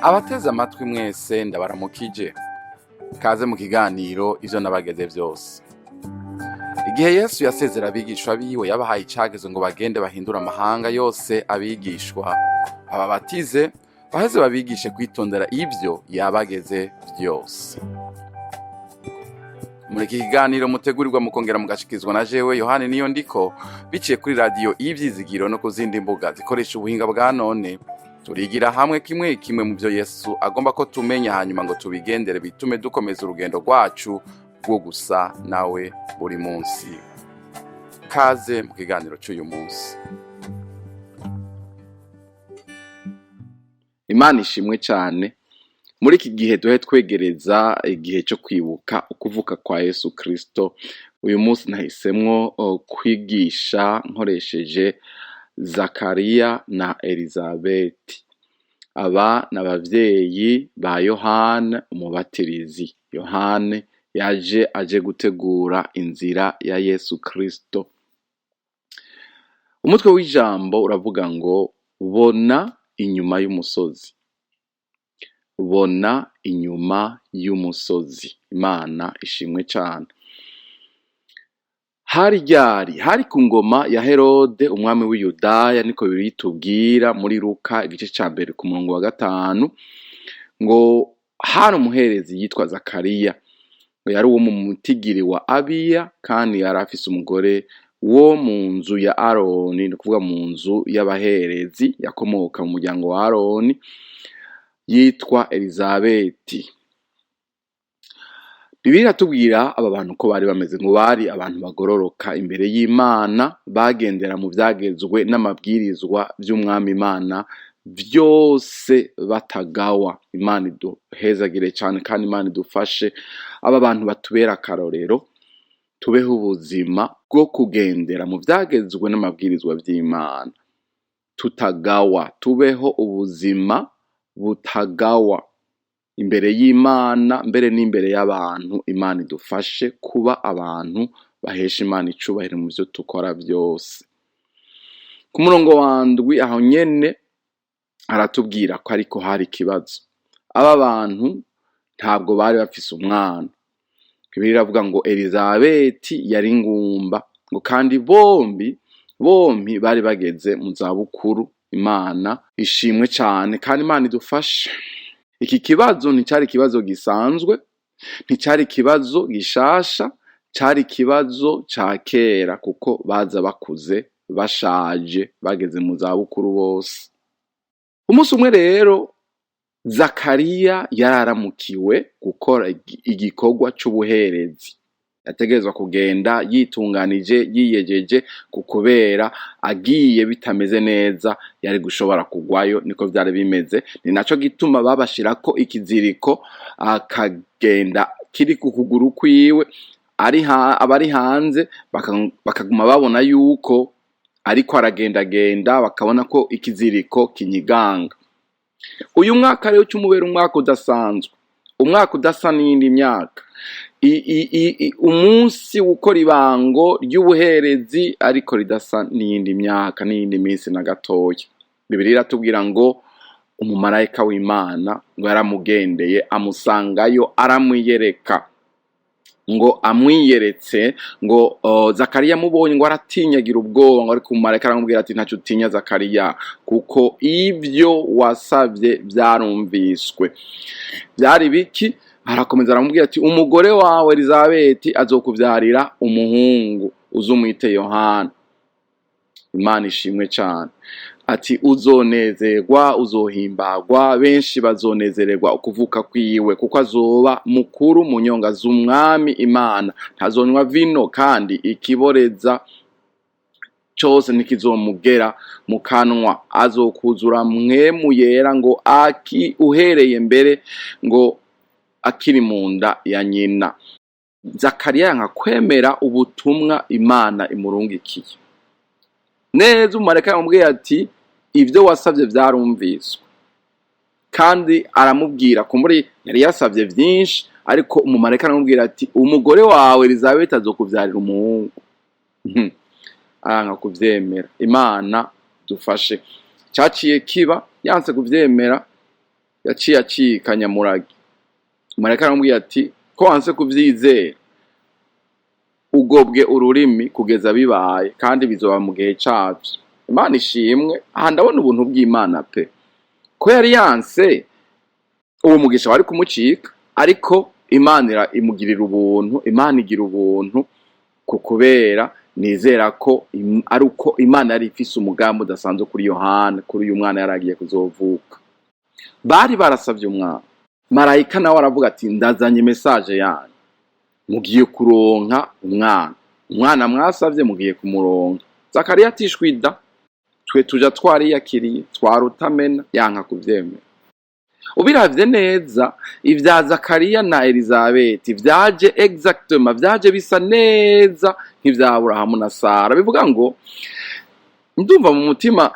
Abateze amatwi mwese ndabaramukije. Kaze mu kiganiro ivyo nabageze vyose. Igihe Yesu yasezera abigishwa biwe yabahaye icagezo ngo bagende bahindura amahanga yose abigishwa, bababatize, baheze babigishe kwitondera ivyo yabageze vyose. Muri iki kiganiro mutegurirwa mukongera mugashikizwa na jewe Yohani Niyondiko, biciye kuri radio Ivyizigiro no ku zindi mbuga zikoresha ubuhinga bwa none. Turigira hamwe kimwe kimwe mu byo Yesu agomba ko tumenya, hanyuma ngo tubigendere bitume dukomeza urugendo rwacu rwo gusa nawe buri munsi. Kaze mu kiganiro cy'uyu munsi. Imana ishimwe cyane. Muri iki gihe duhe twegereza igihe cyo kwibuka ukuvuka kwa Yesu Kristo. Uyu munsi nahisemwo kwigisha nkoresheje Zakariya na Elizabeti. Aba n'abavyeyi ba Yohana umubatirizi. Yohane yaje aje gutegura inzira ya Yesu Kristo. Umutwe w'ijambo uravuga ngo bona inyuma y'umusozi. Bona inyuma y'umusozi. Imana ishimwe cyane. Hari ku ngoma ya Herode umwami w'Iyudaya, niko biritubwira muri Luka igice ca mbere ku murongo wa 5, ngo hari umuherezi yitwa Zakariya, ngo yari uwo mu mutigiri wa Abiya, kandi yari afise umugore wo mu nzu ya Aroni, ni kuvuga mu nzu y'abaherezi yakomoka mu muryango wa Aroni, yitwa Elizabeti. Bibiliya iratubwira aba bantu ko bari bameze, ngo bari abantu bagororoka imbere y'Imana, bagendera mu vyagezwe n'amabwirizwa vy'umwami Imana vyose batagawa. Imana iduhezagire cyane kandi Imana idufashe aba bantu batubera akarorero, tubeho ubuzima bwo kugendera mu vyagezwe n'amabwirizwa vy'Imana tutagawa, tubeho ubuzima butagawa imbere y'Imana, mbere n'imbere y'abantu. Imana idufashe kuba abantu bahesha Imana icubahiro mu byo tukora byose. Ku murongo wa ndwi aho nyene aratubwira ko ariko hari ikibazo. Aba bantu ntabwo bari bafise umwana. Bibiliya iravuga ngo Elizabeti yari ingumba, ngo kandi bombi bari bageze mu zabukuru. Imana ishimwe cyane kandi Imana idufashe. Iki kibazo nticari kibazo gisanzwe, nticari kibazo gishasha, cari kibazo ca kera, kuko baza bakuze bashaje bageze mu zabukuru bose. Umunsi umwe rero Zakariya yararamukiwe gukora igikorwa c'ubuherezi. Yategerezwa kugenda yitunganije yiyejeje, kukubera agiye bitameze neza yari gushobora kugwayo. Niko vyari bimeze, ni naco gituma babashirako ikiziriko akagenda kiri ku kuguru kwiwe, abari hanze bakaguma babona yuko ariko aragendagenda, bakabona ko ikiziriko kinyiganga. Uyu mwaka rero cy'umubera umwaka udasanzwe, umwaka udasa n'indi myaka. Umunsi ukora ibango ry'ubuherezi ariko ridasa n'iyindi myaka n'iyindi minsi na gatoya. Bibiliya iratubwira ngo umumarayika w'Imana ngo yaramugendeye amusangayo, aramwiyereka. Ngo amwiyeretse, ngo Zakariya mubonye ngo aratinyagira ubwoba, ngo ariko umumarayika aramubwira ati ntaco utinya Zakariya, kuko ivyo wasavye vyarumviswe. Vyari biki? Arakomeza aramubwira ati umugore wawe Elizabeti azokuvyarira umuhungu, uzumwite Yohana. Imana ishimwe cyane. Ati uzonezerwa, uzohimbagwa, benshi bazonezererwa ukuvuka kwiwe, kuko azoba mukuru mu nyonga z'umwami Imana. Ntazonywa vino, kandi ikiboreza cyose nikizomugera mu kanwa. Azokuzura mpwemu yera, ngo uhereye mbere, ngo akiri mu nda ya nyina. Zakariya yanga kwemera ubutumwa Imana imurungikiye. Neza umumarayika yamubwiye ati ivyo wasavye vyarumviswe, kandi aramubwira ko muri yari yasavye vyinshi, ariko umumarayika aramubwira ati umugore wawe Elizabeti azokuvyarira umuhungu. Aranga kuvyemera. Imana dufashe. Caciye kiba yanse kuvyemera, yaciye acika nyamuragi. Marayika aramubwira ati ko wanse kuvyizera ugobwe ururimi kugeza bibaye kandi bizoba mu gihe cavyo. Imana ishimwe. Aha ndabona ubuntu bw'Imana pe, ko yari yanse uwo mugisha wari kumucika, ariko Imana imugirira ubuntu. Imana igira ubuntu kubera nizera ko ari uko Imana yari ifise umugambi udasanzwe kuri Yohana, kuri uyu mwana yaragiye kuzovuka. Bari barasavye umwana. Marayika nawe aravuga ati ndazanye message yanyu, mugiye kuronka umwana mwasavye mugiye kumuronka. Zakariya atishwida, twe tuja twariyakiriye, twarutamena yanka kuvyemera. Ubiravye neza ivya Zakariya na Elizabeti vyaje exactement, vyaje bisa neza nk'ivya Aburahamu na Sara. Bivuga ngo ndumva mu mutima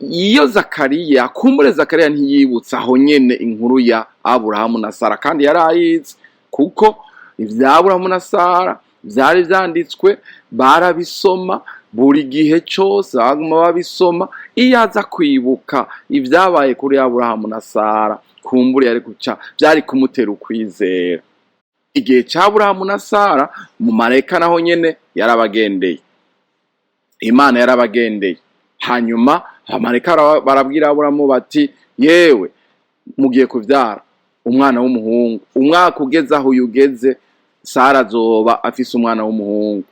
iyo Zakariya, kumbure Zakariya ntiyibutsa aho nyene inkuru ya Aburahamu na Sara, kandi yarayizi kuko ivya Aburahamu na Sara vyari vyanditswe, barabisoma buri gihe cyose, baguma babisoma. Iyo aza kwibuka ivyabaye kuri Aburahamu na Sara, kumbure yari guca vyari kumutera ukwizera. Igihe cya Aburahamu na Sara mu marayika naho nyene yarabagendeye, Imana yarabagendeye. Hanyuma amarayika barabwira Aburahamu bati yewe mugiye kuvyara umwana w'umuhungu, umwaka ugeze aho ugeze Sara azoba afise umwana w'umuhungu.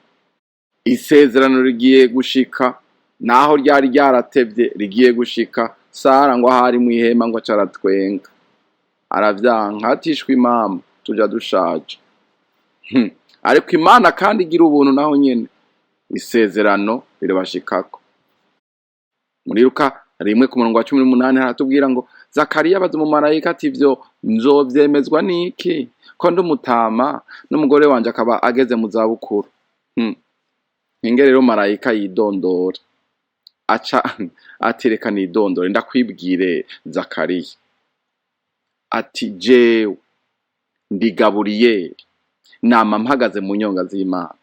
Isezerano rigiye gushika, naho ryari ryaratevye rigiye gushika. Sara ngo ahari mu ihema ngo acaratwenga, aravyanka atishwe impamvu tuja dushaje. Ariko Imana kandi igira ubuntu naho nyene, isezerano rirabashikako. Muri Luka 1:18 haratubwira ngo Zakariya abaza umumarayika ati ivyo nzovyemezwa niki, ko ndumutama n'umugore wanje akaba ageze mu zabukuru. Ninge rero marayika yidondora, aca atereka nidondore, ndakwibwire Zakariya ati jewe ndi Gaburiyeli, nama mpagaze mu nyonga z'Imana,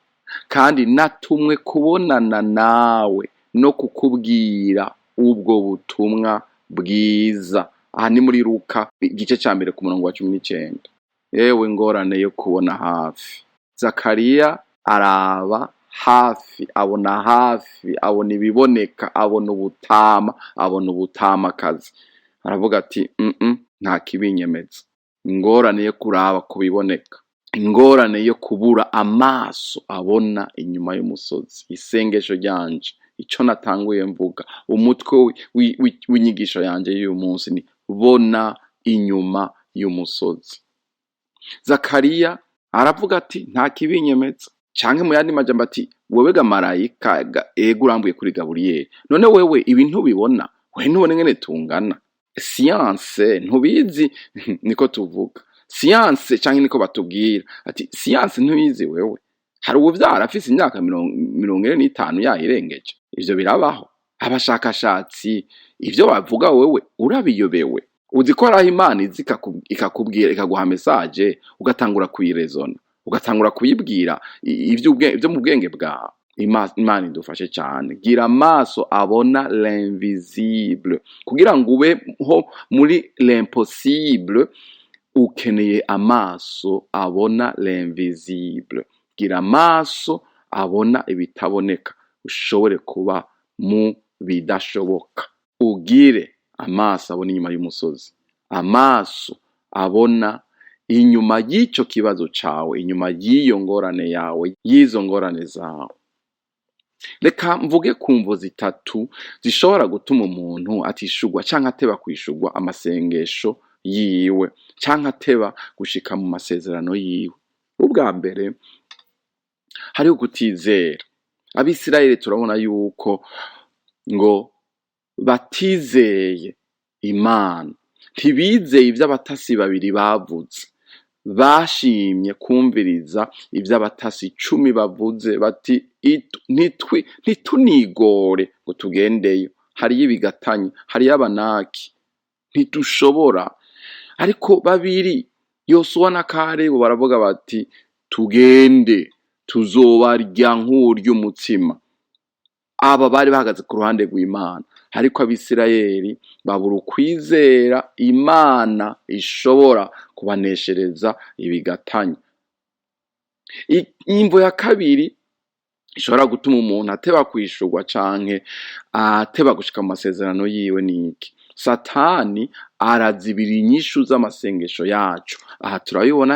kandi natumwe kubonana nawe no kukubwira ubwo butumwa bwiza. Aha ni muri Luka igice ca 1:19. Yewe ngorane yo kubona hafi. Zakariya araba hafi, abona hafi, abona ibiboneka, abona ubutama, abona ubutamakazi. Aravuga ati nta kibinyemeza. Ingorane yo kuraba kubiboneka, ingorane yo kubura amaso abona inyuma y'umusozi. Isengesho ryanje, ico natanguye mvuga, umutwe w'inyigisho yanje y'uyu munsi ni bona inyuma y'umusozi. Zakariya aravuga ati nta kibinyemeza, canke mu yandi majambo ati wewe ga marayika ego urambuye kuri Gaburiyeli, none wewe ibintu bibona, we ntubone ngene tungana. Science ntubizi niko tuvuga, science canke niko batubwira ati science ntubizi wewe. Hari ubuvyara afise imyaka 45 yayirengeje. Ivyo birabaho. Abashakashatsi ivyo bavuga wewe urabiyobewe. Uzi ko araho Imana izi ikakubwira, ikaguha message, ugatangura kuyirezona, ugatangura kuyibwira ivyo mu bwenge bwawe. Imana idufashe cyane. Gira amaso abona l'invisible, kugira ngo ubeho muri l'impossible ukeneye amaso abona l'invisible. Gira amaso abona ibitaboneka, ushobore kuba mu bidashoboka. Ugire amaso abona inyuma y'umusozi, amaso abona inyuma y'icyo kibazo cawe, inyuma y'iyo ngorane yawe, y'izo ngorane zawe. Reka mvuge kumvo zitatu zishobora gutuma umuntu atishugwa canke ateba kwishugwa amasengesho yiwe, canke ateba gushika mu masezerano yiwe. Ubwa mbere hariho kutizera. Abisirayeli turabona yuko ngo batizeye Imana, ntibizeye ivy'abatasi babiri bavuze, bashimye kumviriza ivy'abatasi 10 bavuze bati ntitunigore ngo tugendeyo, hariyo ibigatanyi, hariyo abanaki, ntitushobora. Ariko babiri Yosuwa na Kalebu baravuga bati tugende, tuzobarya nk'urya umutsima. aba bari bahagaze ku ruhande rw'Imana, ariko Abisirayeli babura ukwizera Imana ishobora kubaneshereza ibigatanya. Imvo ya kabiri ishobora gutuma umuntu ateba kwishurwa canke ateba gushika mu masezerano yiwe niki: Satani arazibira inyishu z'amasengesho yacu. Aha turabibona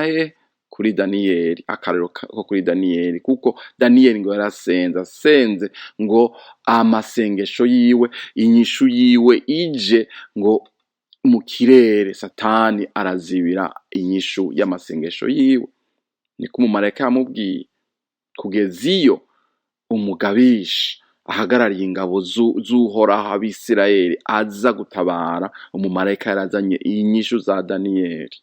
kuri Daniyeli, akarero ko kuri Daniyeli, kuko Daniyeli ngo yarasenze ngo amasengesho yiwe, inyishu yiwe ije ngo mu kirere. Satani arazibira inyishu y'amasengesho yiwe. Niko umumarayika yamubwiye, kugeza iyo umugabisha ahagarariye ingabo z'Uhoraho Abisirayeli aza gutabara, umumarayika yarazanye inyishu za Daniyeli.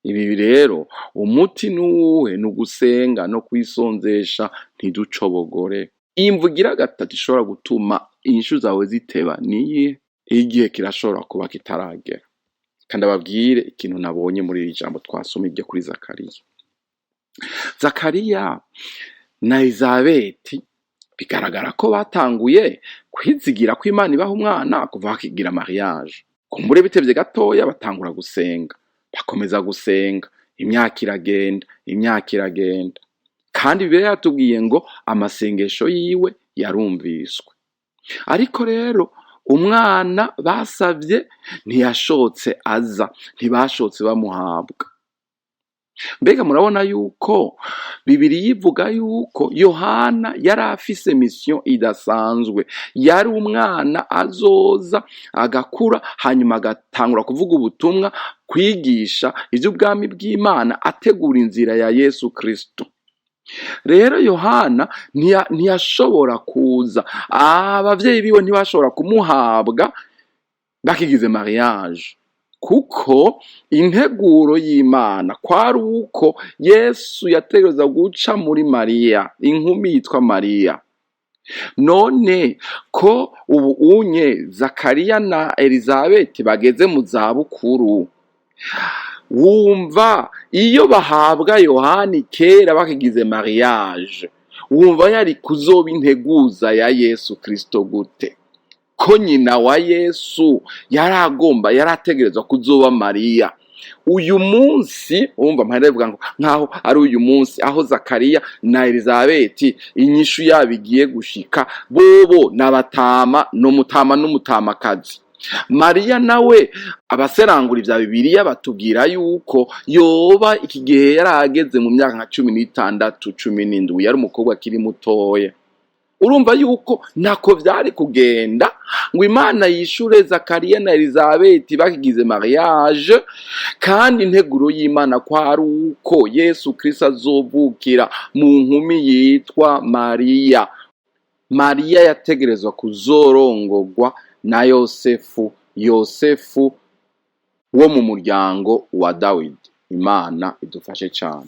Ibi rero umuti nuwuhe? Nugusenga no kwisonzesha, ntiducobogore. Imvo igira gatatu ishobora gutuma inyishu zawe ziteba niye: igihe kirashobora kuba kitaragera. Kandi ababwire ikintu nabonye muri iri jambo twasomye ryo kuri Zakariya. Zakariya na Elizabeti bigaragara ko batanguye kwizigira ko Imana ibaha umwana kuva bakigira mariage. Kumbure bitevye gatoya batangura gusenga, bakomeza gusenga, imyaka iragenda, kandi Bibiliya yatubwiye ngo amasengesho yiwe yarumviswe. Ariko rero umwana basavye ntiyashotse aza, ntibashotse bamuhabwa. Mbega murabona yuko Bibiliya ivuga yuko Yohana yari afise mission idasanzwe. Yari umwana azoza agakura, hanyuma agatangura kuvuga ubutumwa, kwigisha ivy'ubwami bw'Imana, ategura inzira ya Yesu Kristo. Rero Yohana ntiyashobora kuza, abavyeyi biwe ntibashobora kumuhabwa bakigize mariage, kuko integuro y'Imana kwari uko Yesu yategereza guca muri Mariya, inkumi yitwa Mariya. None ko ubu unye Zakariya na Elizabeti bageze mu zabukuru, wumva iyo bahabwa Yohani kera bakigize mariage, wumva yari kuzoba integuza ya Yesu Kristo gute? Ko nyina wa Yesu yarategerezwa kuzoba Mariya. Uyu munsi wumva mparavuga ngo nkaho ari uyu munsi aho Zakariya na Elizabeti inyishu yabigiye gushika, bobo nabatama n'umutamakazi. Mariya nawe abaserangura ivya Bibiliya batubwira yuko yoba iki gihe yarageze mu myaka nka 16, 17, yari umukobwa akiri mutoya. Urumva yuko ntako vyari kugenda ngo Imana yishure Zakariya na Elizabeti bakigize mariage, kandi integuro y'Imana kwari uko Yesu Kristo azovukira mu nkumi yitwa Mariya. Mariya yategerezwa kuzorongorwa na Yosefu wo mu muryango wa Dawidi. Imana idufashe cyane.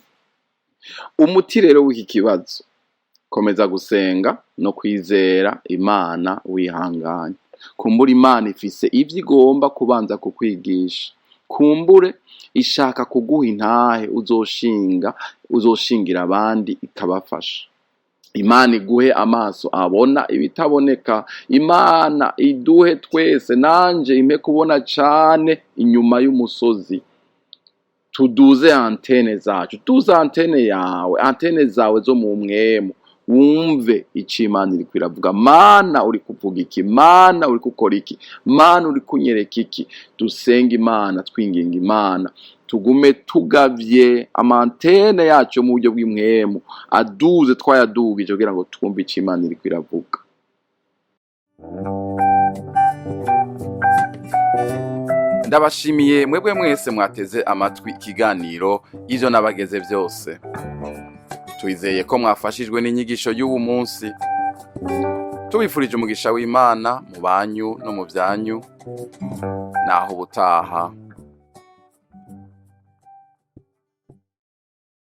Umuti rero w'iki kibazo: komeza gusenga no kwizera Imana wihanganye. Kumbure Imana ifise ivyo igomba kubanza kukwigisha. Kumbure ishaka kuguha intahe uzoshingira abandi ikabafasha. Imana iguhe amaso abona ibitaboneka. Imana iduhe twese, nanje impe kubona cane inyuma y'umusozi. Tuduze antene zacu, tuze antene yawe, antene zawe zo mu mwemu, wumve ico Imana iri kwiravuga. Mana uri kuvuga iki? Mana uri gukora iki? Mana uri kunyereka iki? Dusenga Imana, twinginga Imana, tugume tugavye amantene yacu mu buryo bw'imwemu, aduze twayadugije kugira ngo twumve ico Imana iri kwiravuga. Ndabashimiye mwebwe mwese mwateze amatwi ikiganiro ivyo nabageze vyose. Twizeye ko mwafashijwe n'inyigisho y'ubu munsi. Tubifurije umugisha w'Imana mu banyu no mu vyanyu. Naho ubutaha.